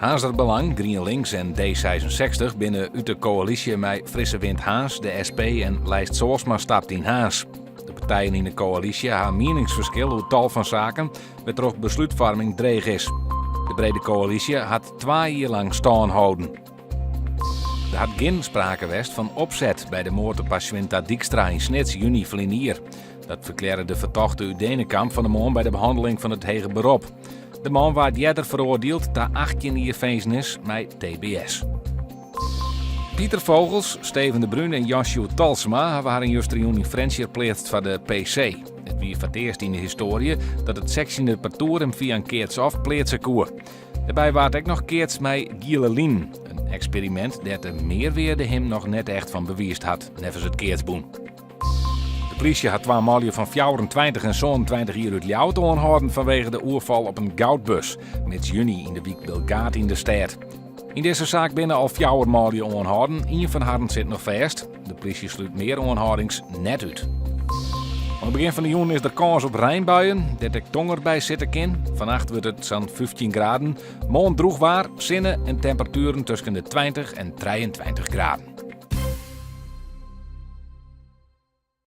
Haanser Belang, GroenLinks en D66 binnen uit de coalitie met Frisse Wind Haans, de SP en Lijst Soosma stapt in Haans. De partijen in de coalitie hebben meningsverschil over tal van zaken, waardoor besluitvorming dreig is. De brede coalitie had 2 jaar lang staan houden. Er had geen sprake geweest van opzet bij de moord op Paswinta Dijkstra in Snits juni verleden jaar. Dat verklaarde de verdachte uit Denenkamp van de man bij de behandeling van het hoger beroep. De man werd eerder veroordeeld tot 18 jaar gevangenis met TBS. Pieter Vogels, Steven de Bruin en Joshua Talsma waren juist in French geplaatst voor de PC. Het was voor het eerst in de historie dat het sectiende parcours hem via een keerts afplaatsen kon. Daarbij werd ook nog keerts met Gielerlin, een experiment dat de meerwaarde hem nog net echt van bewijst had, nevens het keertsboen. De politie had 2 mannen van 24 en 27 jaar uit Ljouwt aangehouden vanwege de oerval op een goudbus, met juni in de wijk Belgaat in de stad. In deze zaak binnen al 4 mannen aangehouden, 1 van hen zit nog vast. De politie sluit meer aanhoudings net uit. Aan het begin van de juni is er kans op regenbuien, dat ik tonger bij zitten kan. Vannacht wordt het zo'n 15 graden. Morgen droeg waar, zinnen en temperaturen tussen de 20 en 23 graden.